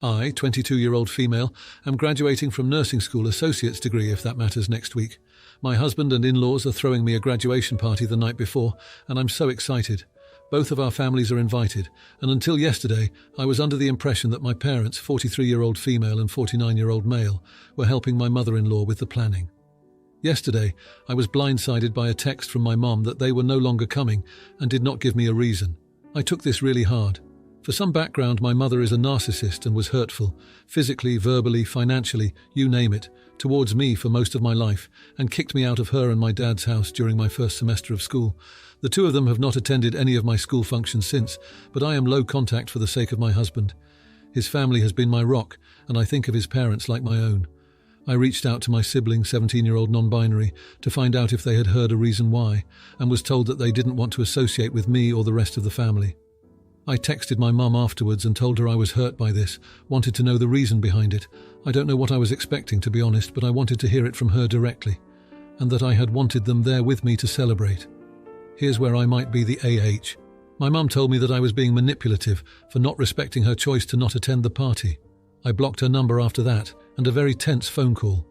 I, 22-year-old female, am graduating from nursing school associate's degree if that matters next week. My husband and in-laws are throwing me a graduation party the night before, and I'm so excited. Both of our families are invited, and until yesterday, I was under the impression that my parents, 43-year-old female and 49-year-old male, were helping my mother-in-law with the planning. Yesterday, I was blindsided by a text from my mom that they were no longer coming and did not give me a reason. I took this really hard. For some background, my mother is a narcissist and was hurtful, physically, verbally, financially, you name it, towards me for most of my life, and kicked me out of her and my dad's house during my first semester of school. The two of them have not attended any of my school functions since, but I am low contact for the sake of my husband. His family has been my rock, and I think of his parents like my own. I reached out to my sibling, 17-year-old non-binary, to find out if they had heard a reason why, and was told that they didn't want to associate with me or the rest of the family. I texted my mum afterwards and told her I was hurt by this, wanted to know the reason behind it. I don't know what I was expecting, to be honest, but I wanted to hear it from her directly, and that I had wanted them there with me to celebrate. Here's where I might be the AH. My mum told me that I was being manipulative for not respecting her choice to not attend the party. I blocked her number after that, and a very tense phone call.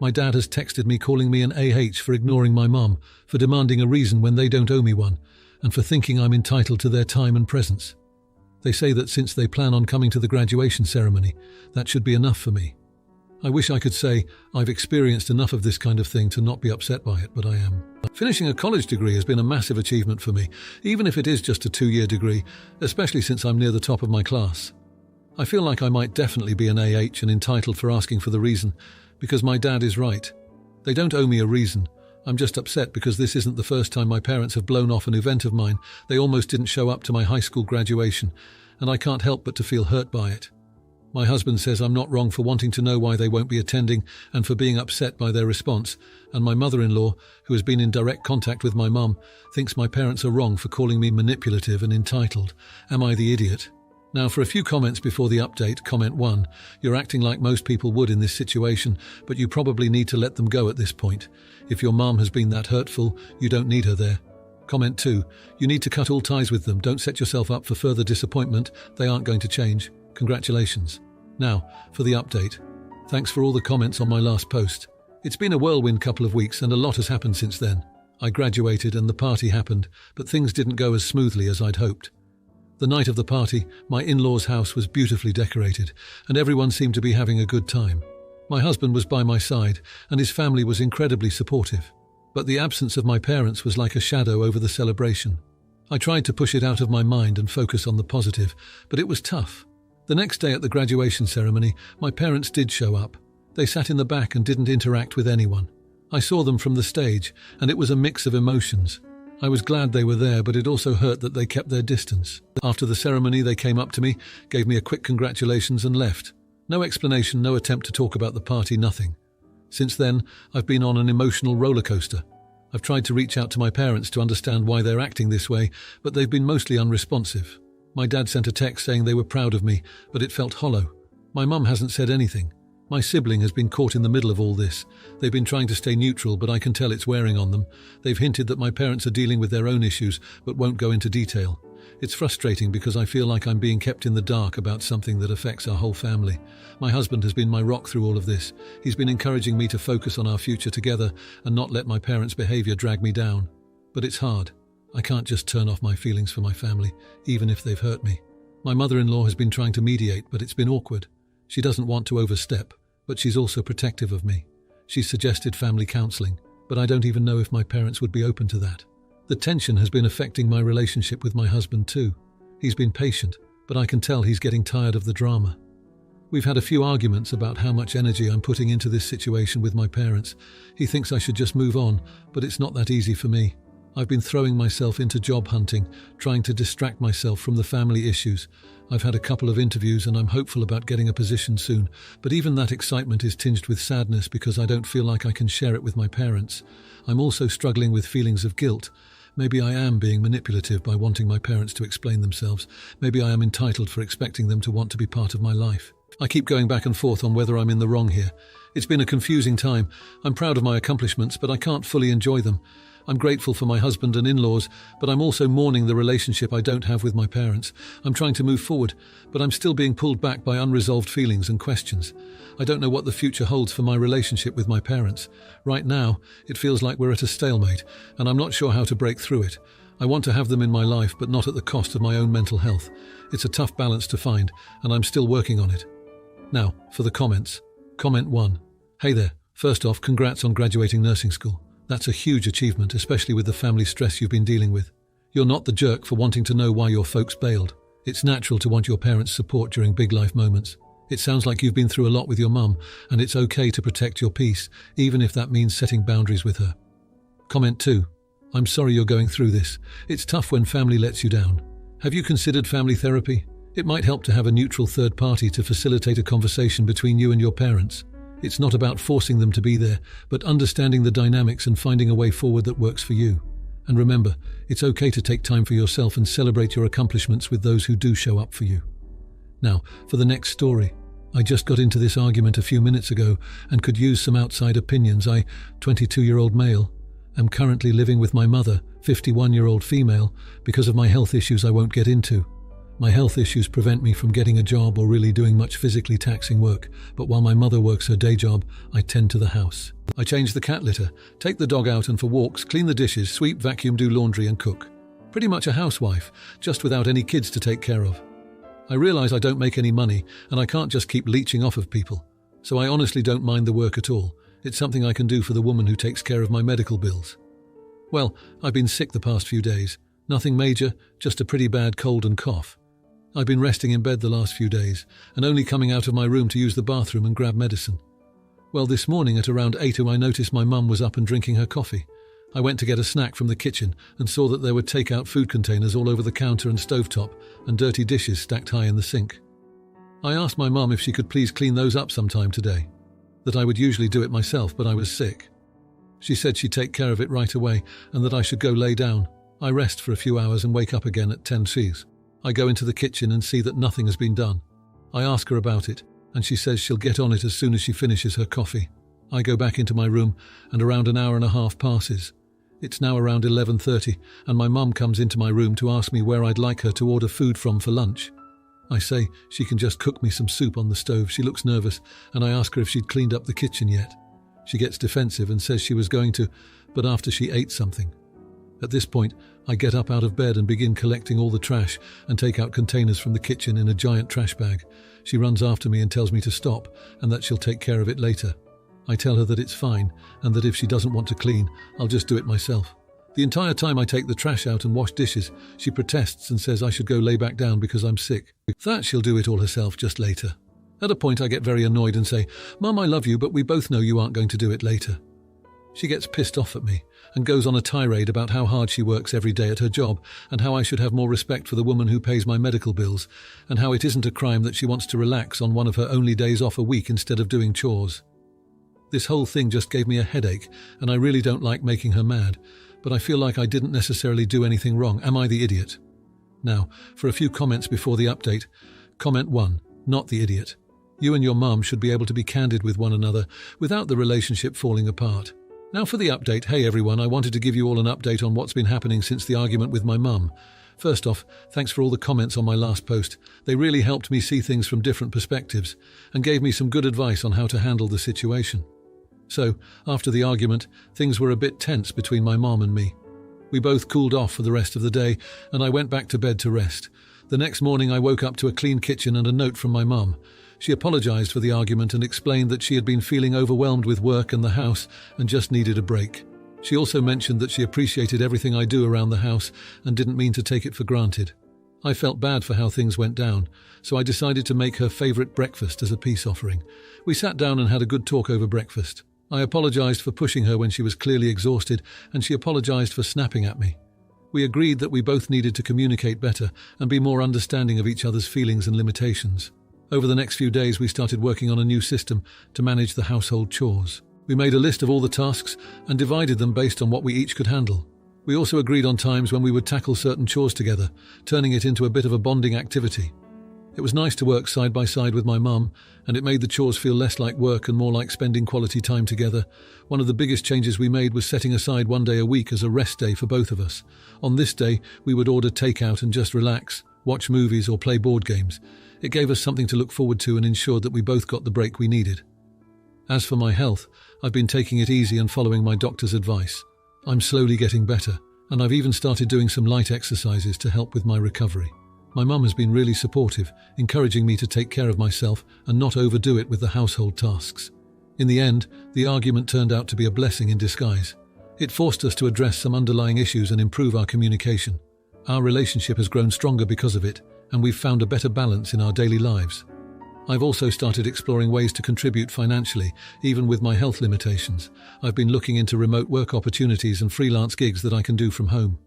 My dad has texted me calling me an AH for ignoring my mum, for demanding a reason when they don't owe me one, and for thinking I'm entitled to their time and presence. They say that since they plan on coming to the graduation ceremony, that should be enough for me. I wish I could say I've experienced enough of this kind of thing to not be upset by it, but I am. Finishing a college degree has been a massive achievement for me, even if it is just a 2-year degree, especially since I'm near the top of my class. I feel like I might definitely be an AH and entitled for asking for the reason, because my dad is right. They don't owe me a reason. I'm just upset because this isn't the first time my parents have blown off an event of mine. They almost didn't show up to my high school graduation, and I can't help but to feel hurt by it. My husband says I'm not wrong for wanting to know why they won't be attending and for being upset by their response, and my mother-in-law, who has been in direct contact with my mum, thinks my parents are wrong for calling me manipulative and entitled. Am I the idiot? Now, for a few comments before the update. Comment 1. You're acting like most people would in this situation, but you probably need to let them go at this point. If your mum has been that hurtful, you don't need her there. Comment 2. You need to cut all ties with them. Don't set yourself up for further disappointment. They aren't going to change. Congratulations. Now, for the update. Thanks for all the comments on my last post. It's been a whirlwind couple of weeks and a lot has happened since then. I graduated and the party happened, but things didn't go as smoothly as I'd hoped. The night of the party, my in-laws' house was beautifully decorated, and everyone seemed to be having a good time. My husband was by my side, and his family was incredibly supportive. But the absence of my parents was like a shadow over the celebration. I tried to push it out of my mind and focus on the positive, but it was tough. The next day at the graduation ceremony, my parents did show up. They sat in the back and didn't interact with anyone. I saw them from the stage, and it was a mix of emotions. I was glad they were there, but it also hurt that they kept their distance. After the ceremony, they came up to me, gave me a quick congratulations and left. No explanation, no attempt to talk about the party, nothing. Since then, I've been on an emotional roller coaster. I've tried to reach out to my parents to understand why they're acting this way, but they've been mostly unresponsive. My dad sent a text saying they were proud of me, but it felt hollow. My mum hasn't said anything. My sibling has been caught in the middle of all this. They've been trying to stay neutral, but I can tell it's wearing on them. They've hinted that my parents are dealing with their own issues, but won't go into detail. It's frustrating because I feel like I'm being kept in the dark about something that affects our whole family. My husband has been my rock through all of this. He's been encouraging me to focus on our future together and not let my parents' behavior drag me down. But it's hard. I can't just turn off my feelings for my family, even if they've hurt me. My mother-in-law has been trying to mediate, but it's been awkward. She doesn't want to overstep, but she's also protective of me. She's suggested family counselling, but I don't even know if my parents would be open to that. The tension has been affecting my relationship with my husband too. He's been patient, but I can tell he's getting tired of the drama. We've had a few arguments about how much energy I'm putting into this situation with my parents. He thinks I should just move on, but it's not that easy for me. I've been throwing myself into job hunting, trying to distract myself from the family issues. I've had a couple of interviews and I'm hopeful about getting a position soon, but even that excitement is tinged with sadness because I don't feel like I can share it with my parents. I'm also struggling with feelings of guilt. Maybe I am being manipulative by wanting my parents to explain themselves. Maybe I am entitled for expecting them to want to be part of my life. I keep going back and forth on whether I'm in the wrong here. It's been a confusing time. I'm proud of my accomplishments, but I can't fully enjoy them. I'm grateful for my husband and in-laws, but I'm also mourning the relationship I don't have with my parents. I'm trying to move forward, but I'm still being pulled back by unresolved feelings and questions. I don't know what the future holds for my relationship with my parents. Right now, it feels like we're at a stalemate, and I'm not sure how to break through it. I want to have them in my life, but not at the cost of my own mental health. It's a tough balance to find, and I'm still working on it. Now, for the comments. Comment 1. Hey there. First off, congrats on graduating nursing school. That's a huge achievement, especially with the family stress you've been dealing with. You're not the jerk for wanting to know why your folks bailed. It's natural to want your parents' support during big life moments. It sounds like you've been through a lot with your mum, and it's okay to protect your peace, even if that means setting boundaries with her. Comment 2. I'm sorry you're going through this. It's tough when family lets you down. Have you considered family therapy? It might help to have a neutral third party to facilitate a conversation between you and your parents. It's not about forcing them to be there, but understanding the dynamics and finding a way forward that works for you. And remember, it's okay to take time for yourself and celebrate your accomplishments with those who do show up for you. Now, for the next story. I just got into this argument a few minutes ago and could use some outside opinions. I, 22-year-old male, am currently living with my mother, 51-year-old female, because of my health issues I won't get into. My health issues prevent me from getting a job or really doing much physically taxing work, but while my mother works her day job, I tend to the house. I change the cat litter, take the dog out and for walks, clean the dishes, sweep, vacuum, do laundry and cook. Pretty much a housewife, just without any kids to take care of. I realize I don't make any money and I can't just keep leeching off of people, so I honestly don't mind the work at all. It's something I can do for the woman who takes care of my medical bills. Well, I've been sick the past few days. Nothing major, just a pretty bad cold and cough. I've been resting in bed the last few days and only coming out of my room to use the bathroom and grab medicine. Well, this morning at around 8 I noticed my mum was up and drinking her coffee. I went to get a snack from the kitchen and saw that there were take-out food containers all over the counter and stovetop and dirty dishes stacked high in the sink. I asked my mum if she could please clean those up sometime today, that I would usually do it myself, but I was sick. She said she'd take care of it right away and that I should go lay down. I rest for a few hours and wake up again at 10 Cs. I go into the kitchen and see that nothing has been done. I ask her about it, and she says she'll get on it as soon as she finishes her coffee. I go back into my room, and around an hour and a half passes. It's now around 11:30, and my mum comes into my room to ask me where I'd like her to order food from for lunch. I say she can just cook me some soup on the stove. She looks nervous, and I ask her if she'd cleaned up the kitchen yet. She gets defensive and says she was going to, but after she ate something. At this point, I get up out of bed and begin collecting all the trash and take out containers from the kitchen in a giant trash bag. She runs after me and tells me to stop and that she'll take care of it later. I tell her that it's fine and that if she doesn't want to clean, I'll just do it myself. The entire time I take the trash out and wash dishes, she protests and says I should go lay back down because I'm sick. That she'll do it all herself just later. At a point I get very annoyed and say, "Mum, I love you, but we both know you aren't going to do it later." She gets pissed off at me and goes on a tirade about how hard she works every day at her job and how I should have more respect for the woman who pays my medical bills and how it isn't a crime that she wants to relax on one of her only days off a week instead of doing chores. This whole thing just gave me a headache and I really don't like making her mad, but I feel like I didn't necessarily do anything wrong. Am I the idiot? Now, for a few comments before the update. Comment 1. Not the idiot. You and your mum should be able to be candid with one another without the relationship falling apart. Now for the update. Hey everyone, I wanted to give you all an update on what's been happening since the argument with my mum. First off, thanks for all the comments on my last post. They really helped me see things from different perspectives and gave me some good advice on how to handle the situation. So, after the argument, things were a bit tense between my mum and me. We both cooled off for the rest of the day and I went back to bed to rest. The next morning I woke up to a clean kitchen and a note from my mum. She apologised for the argument and explained that she had been feeling overwhelmed with work and the house and just needed a break. She also mentioned that she appreciated everything I do around the house and didn't mean to take it for granted. I felt bad for how things went down, so I decided to make her favourite breakfast as a peace offering. We sat down and had a good talk over breakfast. I apologised for pushing her when she was clearly exhausted, and she apologised for snapping at me. We agreed that we both needed to communicate better and be more understanding of each other's feelings and limitations. Over the next few days, we started working on a new system to manage the household chores. We made a list of all the tasks and divided them based on what we each could handle. We also agreed on times when we would tackle certain chores together, turning it into a bit of a bonding activity. It was nice to work side by side with my mum, and it made the chores feel less like work and more like spending quality time together. One of the biggest changes we made was setting aside one day a week as a rest day for both of us. On this day, we would order takeout and just relax, watch movies or play board games. It gave us something to look forward to and ensured that we both got the break we needed. As for my health, I've been taking it easy and following my doctor's advice. I'm slowly getting better, and I've even started doing some light exercises to help with my recovery. My mum has been really supportive, encouraging me to take care of myself and not overdo it with the household tasks. In the end, the argument turned out to be a blessing in disguise. It forced us to address some underlying issues and improve our communication. Our relationship has grown stronger because of it, and we've found a better balance in our daily lives. I've also started exploring ways to contribute financially, even with my health limitations. I've been looking into remote work opportunities and freelance gigs that I can do from home.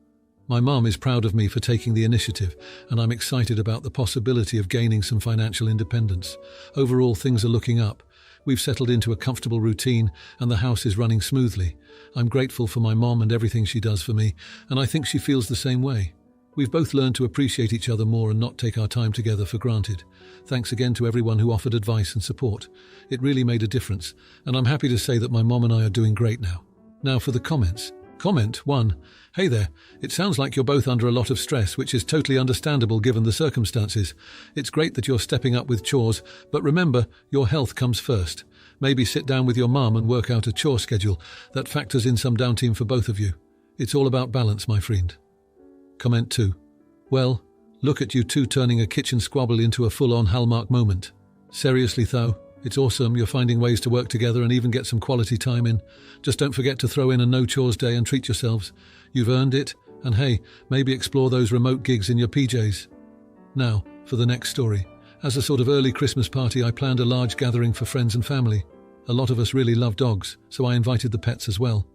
My mum is proud of me for taking the initiative, and I'm excited about the possibility of gaining some financial independence. Overall, things are looking up. We've settled into a comfortable routine, and the house is running smoothly. I'm grateful for my mom and everything she does for me, and I think she feels the same way. We've both learned to appreciate each other more and not take our time together for granted. Thanks again to everyone who offered advice and support. It really made a difference, and I'm happy to say that my mom and I are doing great now. Now for the comments. Comment 1. Hey there, it sounds like you're both under a lot of stress, which is totally understandable given the circumstances. It's great that you're stepping up with chores, but remember, your health comes first. Maybe sit down with your mum and work out a chore schedule that factors in some downtime for both of you. It's all about balance, my friend. Comment 2. Well, look at you two turning a kitchen squabble into a full-on Hallmark moment. Seriously though, it's awesome you're finding ways to work together and even get some quality time in. Just don't forget to throw in a no-chores day and treat yourselves. You've earned it, and hey, maybe explore those remote gigs in your PJs. Now, for the next story. As a sort of early Christmas party, I planned a large gathering for friends and family. A lot of us really love dogs, so I invited the pets as well.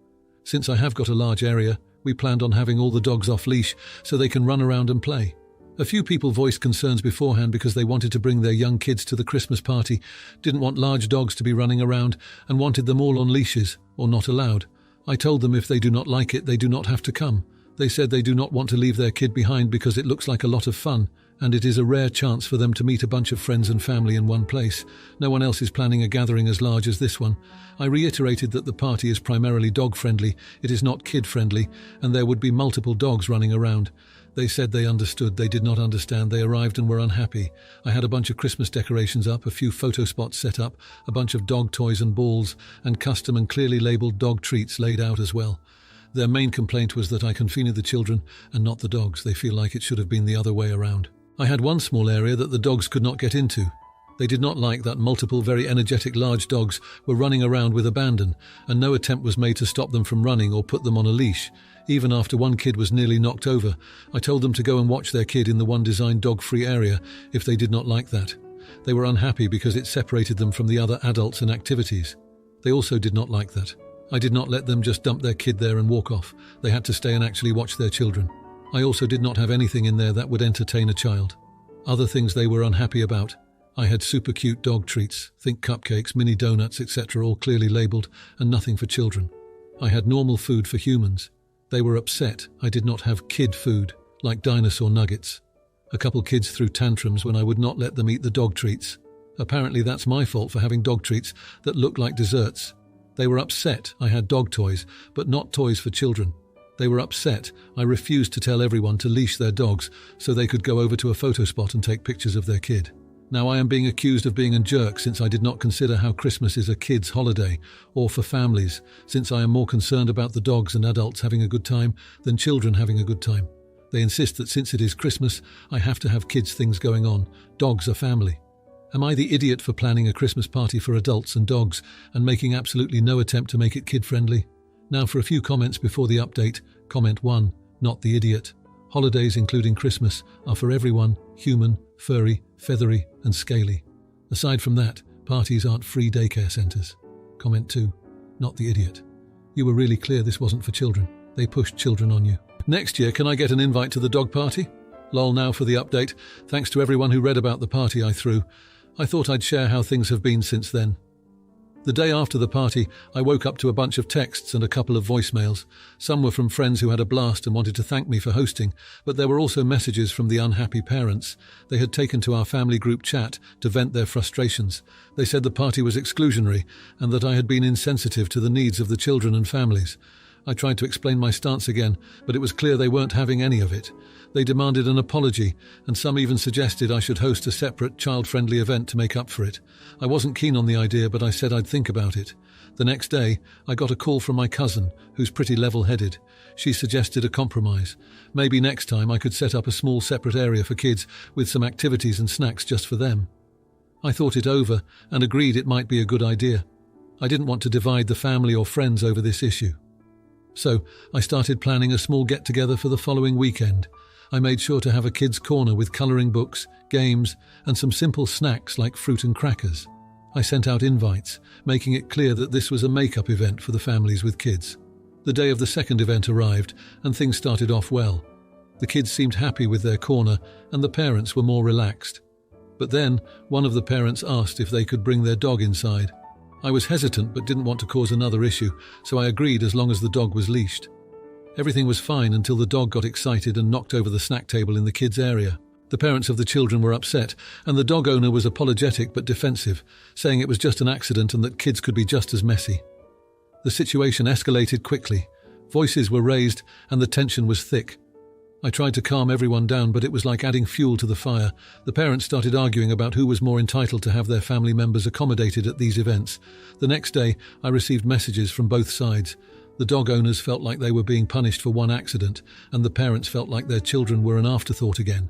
Since I have got a large area, we planned on having all the dogs off leash so they can run around and play. A few people voiced concerns beforehand because they wanted to bring their young kids to the Christmas party, didn't want large dogs to be running around, and wanted them all on leashes, or not allowed. I told them if they do not like it, they do not have to come. They said they do not want to leave their kid behind because it looks like a lot of fun, and it is a rare chance for them to meet a bunch of friends and family in one place. No one else is planning a gathering as large as this one. I reiterated that the party is primarily dog-friendly, it is not kid-friendly, and there would be multiple dogs running around. They said they understood, they did not understand, they arrived and were unhappy. I had a bunch of Christmas decorations up, a few photo spots set up, a bunch of dog toys and balls, and custom and clearly labelled dog treats laid out as well. Their main complaint was that I confined the children and not the dogs. They feel like it should have been the other way around. I had one small area that the dogs could not get into. They did not like that multiple very energetic large dogs were running around with abandon, and no attempt was made to stop them from running or put them on a leash. Even after one kid was nearly knocked over, I told them to go and watch their kid in the one designed dog-free area if they did not like that. They were unhappy because it separated them from the other adults and activities. They also did not like that. I did not let them just dump their kid there and walk off. They had to stay and actually watch their children. I also did not have anything in there that would entertain a child. Other things they were unhappy about. I had super cute dog treats, think cupcakes, mini donuts, etc., all clearly labelled, and nothing for children. I had normal food for humans. They were upset I did not have kid food, like dinosaur nuggets. A couple kids threw tantrums when I would not let them eat the dog treats. Apparently that's my fault for having dog treats that look like desserts. They were upset I had dog toys, but not toys for children. They were upset I refused to tell everyone to leash their dogs so they could go over to a photo spot and take pictures of their kid. Now I am being accused of being a jerk since I did not consider how Christmas is a kid's holiday, or for families, since I am more concerned about the dogs and adults having a good time than children having a good time. They insist that since it is Christmas, I have to have kids' things going on. Dogs are family. Am I the idiot for planning a Christmas party for adults and dogs and making absolutely no attempt to make it kid-friendly? Now for a few comments before the update. Comment 1. Not the idiot. Holidays, including Christmas, are for everyone, human, furry, feathery, and scaly. Aside from that, parties aren't free daycare centres. Comment 2. Not the idiot. You were really clear this wasn't for children. They pushed children on you. Next year, can I get an invite to the dog party? Lol, now for the update. Thanks to everyone who read about the party I threw. I thought I'd share how things have been since then. The day after the party, I woke up to a bunch of texts and a couple of voicemails. Some were from friends who had a blast and wanted to thank me for hosting, but there were also messages from the unhappy parents. They had taken to our family group chat to vent their frustrations. They said the party was exclusionary and that I had been insensitive to the needs of the children and families. I tried to explain my stance again, but it was clear they weren't having any of it. They demanded an apology, and some even suggested I should host a separate child-friendly event to make up for it. I wasn't keen on the idea, but I said I'd think about it. The next day, I got a call from my cousin, who's pretty level-headed. She suggested a compromise. Maybe next time I could set up a small separate area for kids with some activities and snacks just for them. I thought it over and agreed it might be a good idea. I didn't want to divide the family or friends over this issue. So, I started planning a small get-together for the following weekend. I made sure to have a kids' corner with colouring books, games, and some simple snacks like fruit and crackers. I sent out invites, making it clear that this was a make-up event for the families with kids. The day of the second event arrived, and things started off well. The kids seemed happy with their corner, and the parents were more relaxed. But then, one of the parents asked if they could bring their dog inside. I was hesitant but didn't want to cause another issue, so I agreed as long as the dog was leashed. Everything was fine until the dog got excited and knocked over the snack table in the kids' area. The parents of the children were upset, and the dog owner was apologetic but defensive, saying it was just an accident and that kids could be just as messy. The situation escalated quickly. Voices were raised, and the tension was thick. I tried to calm everyone down, but it was like adding fuel to the fire. The parents started arguing about who was more entitled to have their family members accommodated at these events. The next day, I received messages from both sides. The dog owners felt like they were being punished for one accident, and the parents felt like their children were an afterthought again.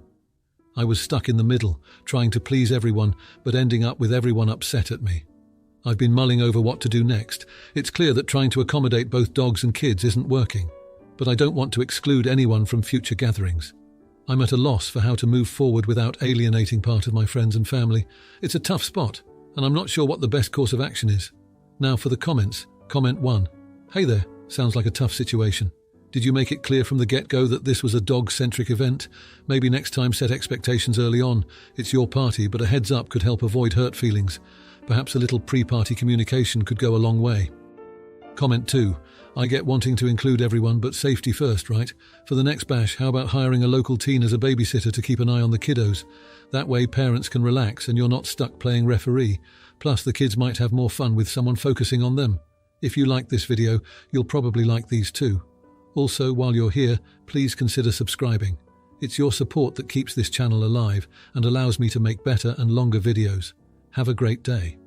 I was stuck in the middle, trying to please everyone, but ending up with everyone upset at me. I've been mulling over what to do next. It's clear that trying to accommodate both dogs and kids isn't working, but I don't want to exclude anyone from future gatherings. I'm at a loss for how to move forward without alienating part of my friends and family. It's a tough spot, and I'm not sure what the best course of action is. Now for the comments. Comment 1. Hey there, sounds like a tough situation. Did you make it clear from the get-go that this was a dog-centric event? Maybe next time set expectations early on. It's your party, but a heads up could help avoid hurt feelings. Perhaps a little pre-party communication could go a long way. Comment 2. I get wanting to include everyone, but safety first, right? For the next bash, how about hiring a local teen as a babysitter to keep an eye on the kiddos? That way parents can relax and you're not stuck playing referee. Plus the kids might have more fun with someone focusing on them. If you like this video, you'll probably like these too. Also, while you're here, please consider subscribing. It's your support that keeps this channel alive and allows me to make better and longer videos. Have a great day.